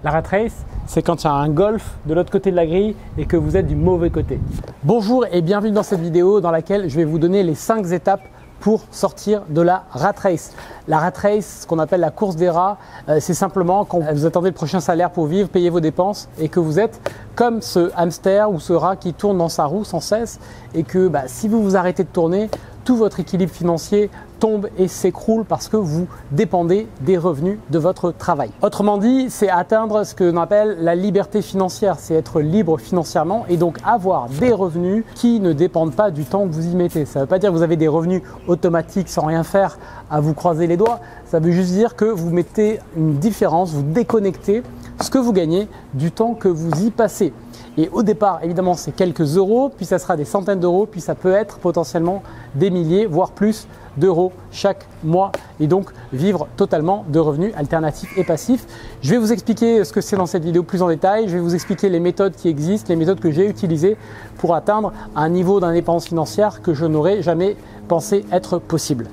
La rat race, c'est quand il y a un golf de l'autre côté de la grille et que vous êtes du mauvais côté. Bonjour et bienvenue dans cette vidéo dans laquelle je vais vous donner les 5 étapes pour sortir de la rat race. La rat race, ce qu'on appelle la course des rats, c'est simplement quand vous attendez le prochain salaire pour vivre, payer vos dépenses et que vous êtes comme ce hamster ou ce rat qui tourne dans sa roue sans cesse et que si vous vous arrêtez de tourner, tout votre équilibre financier tombe et s'écroule parce que vous dépendez des revenus de votre travail. Autrement dit, c'est atteindre ce que l'on appelle la liberté financière, c'est être libre financièrement et donc avoir des revenus qui ne dépendent pas du temps que vous y mettez. Ça ne veut pas dire que vous avez des revenus automatiques sans rien faire à vous croiser les doigts, ça veut juste dire que vous mettez une différence, vous déconnectez ce que vous gagnez du temps que vous y passez. Et au départ, évidemment, c'est quelques euros, puis ça sera des centaines d'euros, puis ça peut être potentiellement des milliers, voire plus d'euros chaque mois et donc vivre totalement de revenus alternatifs et passifs. Je vais vous expliquer ce que c'est dans cette vidéo plus en détail. Je vais vous expliquer les méthodes qui existent, les méthodes que j'ai utilisées pour atteindre un niveau d'indépendance financière que je n'aurais jamais pensé être possible.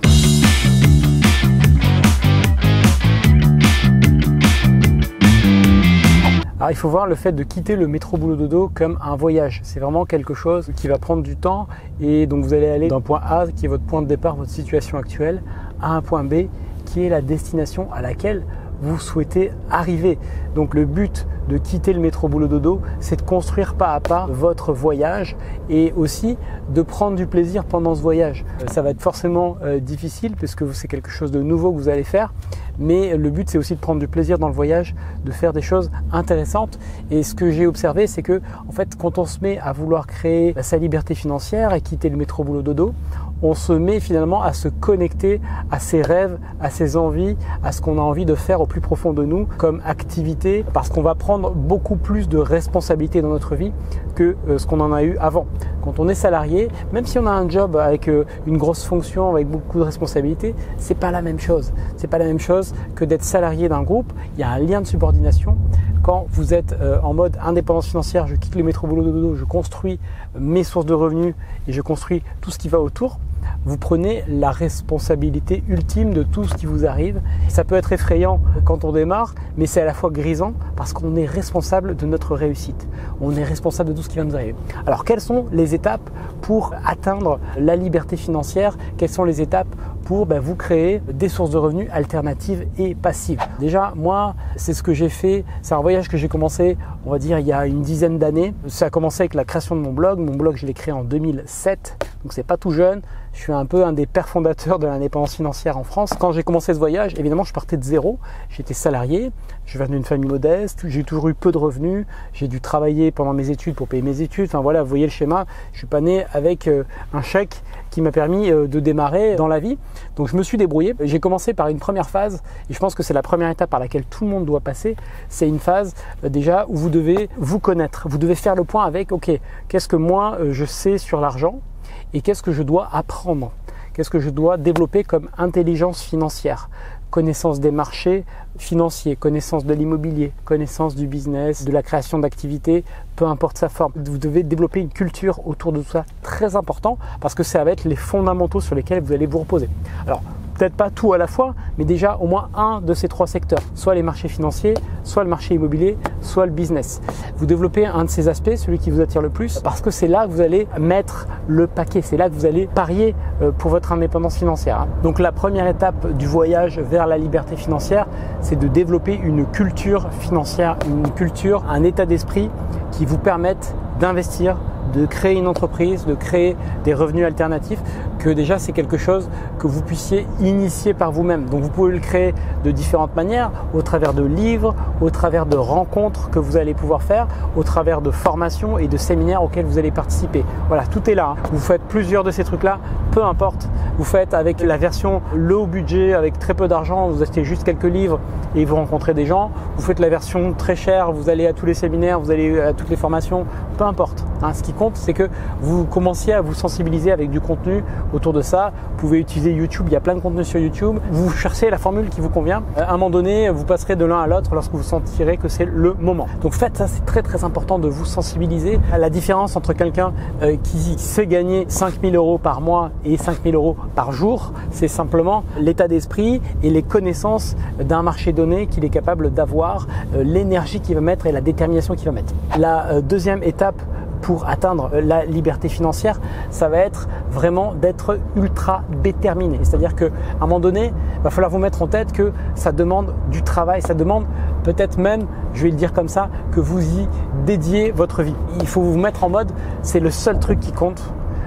Alors, il faut voir le fait de quitter le métro boulot dodo comme un voyage. C'est vraiment quelque chose qui va prendre du temps et donc vous allez aller d'un point A qui est votre point de départ, votre situation actuelle, à un point B qui est la destination à laquelle vous souhaitez arriver. Donc le but de quitter le métro boulot dodo, c'est de construire pas à pas votre voyage et aussi de prendre du plaisir pendant ce voyage. Ça va être forcément difficile parce que c'est quelque chose de nouveau que vous allez faire, mais le but c'est aussi de prendre du plaisir dans le voyage, de faire des choses intéressantes. Et ce que j'ai observé, c'est que en fait, quand on se met à vouloir créer sa liberté financière et quitter le métro boulot dodo, on se met finalement à se connecter à ses rêves, à ses envies, à ce qu'on a envie de faire au plus profond de nous comme activité, parce qu'on va prendre beaucoup plus de responsabilités dans notre vie que ce qu'on en a eu avant. Quand on est salarié, même si on a un job avec une grosse fonction, avec beaucoup de responsabilités, c'est pas la même chose. C'est pas la même chose que d'être salarié d'un groupe. Il y a un lien de subordination. Quand vous êtes en mode indépendance financière, je quitte le métro boulot dodo, je construis mes sources de revenus et je construis tout ce qui va autour, vous prenez la responsabilité ultime de tout ce qui vous arrive. Ça peut être effrayant quand on démarre, mais c'est à la fois grisant parce qu'on est responsable de notre réussite. On est responsable de tout ce qui va nous arriver. Alors, quelles sont les étapes pour atteindre la liberté financière? Quelles sont les étapes pour vous créer des sources de revenus alternatives et passives? Déjà, moi, c'est ce que j'ai fait. C'est un voyage que j'ai commencé, on va dire, il y a une dizaine d'années. Ça a commencé avec la création de mon blog. Mon blog, je l'ai créé en 2007, donc c'est pas tout jeune. Je suis un peu un des pères fondateurs de l'indépendance financière en France. Quand j'ai commencé ce voyage, évidemment, je partais de zéro. J'étais salarié, je viens d'une famille modeste, j'ai toujours eu peu de revenus, j'ai dû travailler pendant mes études pour payer mes études. Enfin voilà, vous voyez le schéma. Je suis pas né avec un chèque qui m'a permis de démarrer dans la vie. Donc je me suis débrouillé. J'ai commencé par une première phase et je pense que c'est la première étape par laquelle tout le monde doit passer. C'est une phase déjà où vous devez vous connaître. Vous devez faire le point avec, ok, qu'est-ce que moi je sais sur l'argent et qu'est-ce que je dois apprendre? Qu'est-ce que je dois développer comme intelligence financière? Connaissance des marchés financiers, connaissance de l'immobilier, connaissance du business, de la création d'activités, peu importe sa forme. Vous devez développer une culture autour de tout ça, très important, parce que ça va être les fondamentaux sur lesquels vous allez vous reposer. Alors, peut-être pas tout à la fois, mais déjà au moins un de ces 3 secteurs, soit les marchés financiers, soit le marché immobilier, soit le business. Vous développez un de ces aspects, celui qui vous attire le plus, parce que c'est là que vous allez mettre le paquet, c'est là que vous allez parier pour votre indépendance financière. Donc la première étape du voyage vers la liberté financière, c'est de développer une culture financière, une culture, un état d'esprit qui vous permette d'investir, de créer une entreprise, de créer des revenus alternatifs, que déjà c'est quelque chose que vous puissiez initier par vous-même. Donc vous pouvez le créer de différentes manières, au travers de livres, au travers de rencontres que vous allez pouvoir faire, au travers de formations et de séminaires auxquels vous allez participer. Voilà, tout est là. Vous faites plusieurs de ces trucs-là, peu importe. Vous faites avec la version low budget, avec très peu d'argent, vous achetez juste quelques livres et vous rencontrez des gens. Vous faites la version très chère, vous allez à tous les séminaires, vous allez à toutes les formations, peu importe. Ce qui compte, c'est que vous commenciez à vous sensibiliser avec du contenu autour de ça. Vous pouvez utiliser YouTube, il y a plein de contenus sur YouTube. Vous cherchez la formule qui vous convient. À un moment donné, vous passerez de l'un à l'autre lorsque vous sentirez que c'est le moment. Donc faites ça, c'est très très important de vous sensibiliser à la différence entre quelqu'un qui sait gagner 5 000 € par mois et 5 000 € par jour. C'est simplement l'état d'esprit et les connaissances d'un marché donné qu'il est capable d'avoir, l'énergie qu'il va mettre et la détermination qu'il va mettre. La deuxième étape pour atteindre la liberté financière, ça va être vraiment d'être ultra déterminé. C'est-à-dire qu'à un moment donné, il va falloir vous mettre en tête que ça demande du travail, ça demande peut-être même, je vais le dire comme ça, que vous y dédiez votre vie. Il faut vous mettre en mode, c'est le seul truc qui compte.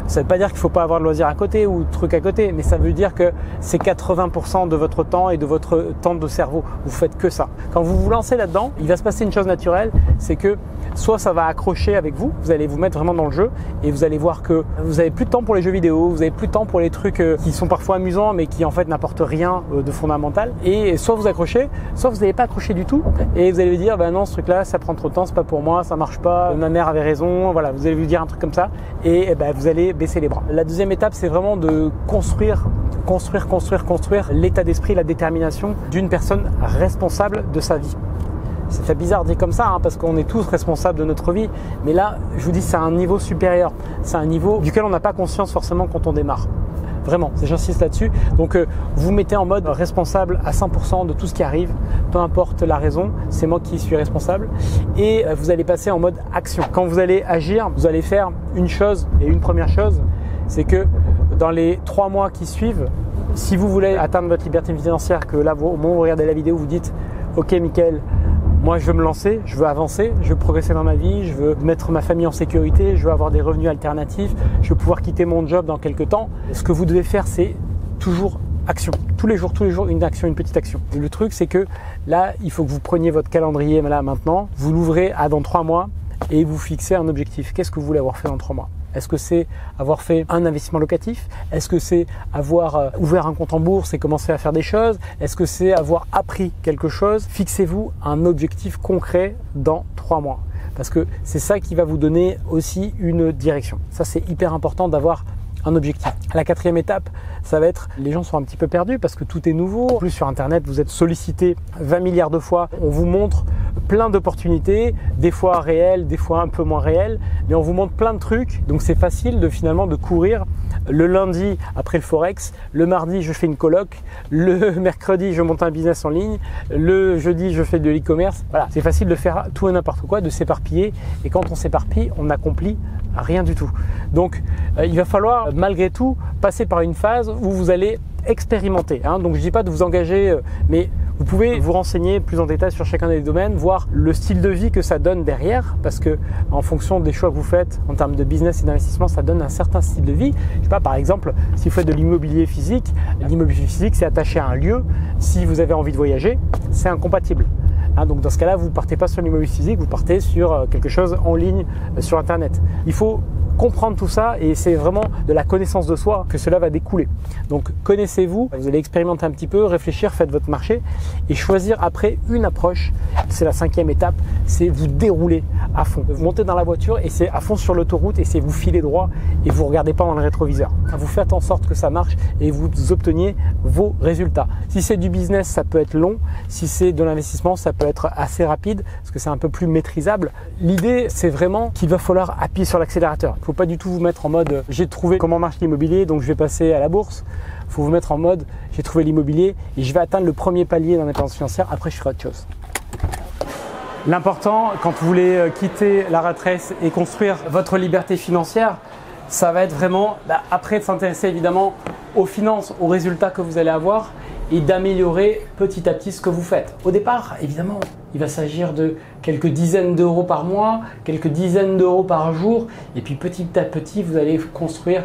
Ça ne veut pas dire qu'il ne faut pas avoir de loisirs à côté ou de trucs à côté, mais ça veut dire que c'est 80% de votre temps et de votre temps de cerveau. Vous faites que ça. Quand vous vous lancez là-dedans, il va se passer une chose naturelle, c'est que soit ça va accrocher avec vous, vous allez vous mettre vraiment dans le jeu et vous allez voir que vous avez plus de temps pour les jeux vidéo, vous avez plus de temps pour les trucs qui sont parfois amusants mais qui en fait n'apportent rien de fondamental. Et soit vous accrochez, soit vous n'allez pas accrocher du tout et vous allez vous dire non, ce truc-là, ça prend trop de temps, c'est pas pour moi, ça marche pas, ma mère avait raison, voilà, vous allez vous dire un truc comme ça et vous allez baisser les bras. La deuxième étape, c'est vraiment de construire l'état d'esprit, la détermination d'une personne responsable de sa vie. Ça fait bizarre dit comme ça parce qu'on est tous responsables de notre vie, mais là, je vous dis, c'est un niveau supérieur. C'est un niveau duquel on n'a pas conscience forcément quand on démarre. Vraiment, j'insiste là-dessus. Donc, vous mettez en mode responsable à 100% de tout ce qui arrive, peu importe la raison, c'est moi qui suis responsable. Et vous allez passer en mode action. Quand vous allez agir, vous allez faire une chose et une première chose, c'est que dans les 3 mois qui suivent, si vous voulez atteindre votre liberté financière, que là, au moment où vous regardez la vidéo, vous dites « Ok, Mickaël, moi, je veux me lancer, je veux avancer, je veux progresser dans ma vie, je veux mettre ma famille en sécurité, je veux avoir des revenus alternatifs, je veux pouvoir quitter mon job dans quelques temps. » Ce que vous devez faire, c'est toujours action. Tous les jours, une action, une petite action. Et le truc, c'est que là, il faut que vous preniez votre calendrier là maintenant, vous l'ouvrez à dans 3 mois et vous fixez un objectif. Qu'est-ce que vous voulez avoir fait dans 3 mois ? Est-ce que c'est avoir fait un investissement locatif? Est-ce que c'est avoir ouvert un compte en bourse et commencé à faire des choses? Est-ce que c'est avoir appris quelque chose? Fixez-vous un objectif concret dans 3 mois. Parce que c'est ça qui va vous donner aussi une direction. Ça, c'est hyper important d'avoir un objectif. La 4e étape, ça va être, les gens sont un petit peu perdus parce que tout est nouveau. En plus, sur Internet, vous êtes sollicité 20 milliards de fois. On vous montre plein d'opportunités, des fois réelles, des fois un peu moins réelles, mais on vous montre plein de trucs. Donc, c'est facile de finalement de courir. Le lundi, après le Forex, le mardi, je fais une coloc, le mercredi, je monte un business en ligne, le jeudi, je fais de l'e-commerce. Voilà, c'est facile de faire tout et n'importe quoi, de s'éparpiller. Et quand on s'éparpille, on n'accomplit rien du tout. Donc, il va falloir malgré tout passer par une phase où vous allez expérimenter. Donc, je ne dis pas de vous engager, mais vous pouvez vous renseigner plus en détail sur chacun des domaines, voir le style de vie que ça donne derrière, parce que en fonction des choix que vous faites en termes de business et d'investissement, ça donne un certain style de vie. Je sais pas, par exemple, si vous faites de l'immobilier physique, c'est attaché à un lieu. Si vous avez envie de voyager, c'est incompatible. Donc dans ce cas-là, vous ne partez pas sur l'immobilier physique, vous partez sur quelque chose en ligne sur Internet. Il faut comprendre tout ça et c'est vraiment de la connaissance de soi que cela va découler. Donc connaissez-vous, vous allez expérimenter un petit peu, réfléchir, faites votre marché et choisir après une approche. C'est la 5e étape, c'est vous dérouler à fond. Vous montez dans la voiture et c'est à fond sur l'autoroute et c'est vous filez droit et vous ne regardez pas dans le rétroviseur. Vous faites en sorte que ça marche et vous obteniez vos résultats. Si c'est du business, ça peut être long. Si c'est de l'investissement, ça peut être assez rapide parce que c'est un peu plus maîtrisable. L'idée, c'est vraiment qu'il va falloir appuyer sur l'accélérateur. Il ne faut pas du tout vous mettre en mode j'ai trouvé comment marche l'immobilier donc je vais passer à la bourse. Il faut vous mettre en mode j'ai trouvé l'immobilier et je vais atteindre le premier palier d'indépendance financière, après je ferai autre chose. L'important quand vous voulez quitter la rat race et construire votre liberté financière, ça va être vraiment après de s'intéresser évidemment aux finances, aux résultats que vous allez avoir et d'améliorer petit à petit ce que vous faites. Au départ, évidemment, il va s'agir de quelques dizaines d'euros par mois, quelques dizaines d'euros par jour et puis petit à petit, vous allez construire,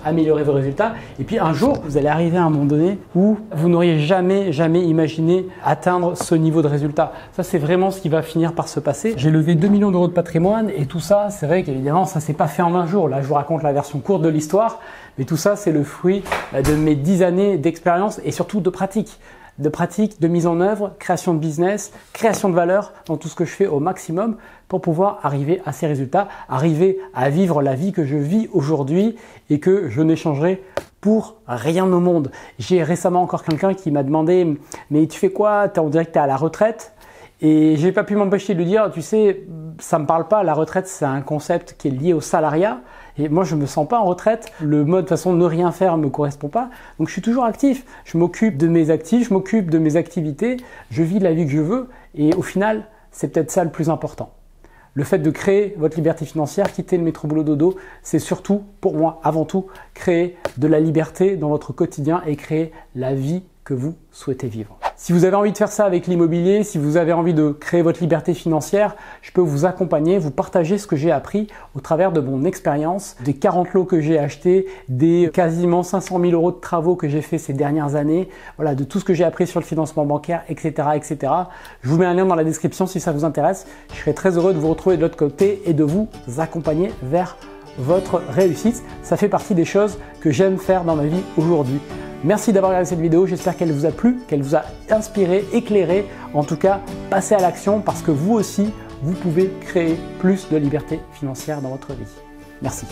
améliorer vos résultats et puis un jour, vous allez arriver à un moment donné où vous n'auriez jamais imaginé atteindre ce niveau de résultat. Ça, c'est vraiment ce qui va finir par se passer. J'ai levé 2 millions d'euros de patrimoine et tout ça, c'est vrai qu'évidemment, ça s'est pas fait en 20 jours. Là, je vous raconte la version courte de l'histoire, mais tout ça, c'est le fruit de mes 10 années d'expérience et surtout de pratique. de pratique, de mise en œuvre, création de business, création de valeur dans tout ce que je fais au maximum pour pouvoir arriver à ces résultats, arriver à vivre la vie que je vis aujourd'hui et que je n'échangerai pour rien au monde. J'ai récemment encore quelqu'un qui m'a demandé « mais tu fais quoi? On dirait que tu es à la retraite ?» Et j'ai pas pu m'empêcher de lui dire « tu sais, ça me parle pas, la retraite c'est un concept qui est lié au salariat et moi je me sens pas en retraite, le mode de façon ne rien faire me correspond pas, donc je suis toujours actif, je m'occupe de mes actifs, je m'occupe de mes activités, je vis la vie que je veux et au final c'est peut-être ça le plus important. » Le fait de créer votre liberté financière, quitter le métro boulot dodo, c'est surtout, pour moi, avant tout, créer de la liberté dans votre quotidien et créer la vie que vous souhaitez vivre. Si vous avez envie de faire ça avec l'immobilier, si vous avez envie de créer votre liberté financière, je peux vous accompagner, vous partager ce que j'ai appris au travers de mon expérience, des 40 lots que j'ai achetés, des quasiment 500 000 € de travaux que j'ai fait ces dernières années, voilà, de tout ce que j'ai appris sur le financement bancaire, etc., etc. Je vous mets un lien dans la description si ça vous intéresse. Je serai très heureux de vous retrouver de l'autre côté et de vous accompagner vers votre réussite. Ça fait partie des choses que j'aime faire dans ma vie aujourd'hui. Merci d'avoir regardé cette vidéo, j'espère qu'elle vous a plu, qu'elle vous a inspiré, éclairé. En tout cas, passez à l'action parce que vous aussi, vous pouvez créer plus de liberté financière dans votre vie. Merci.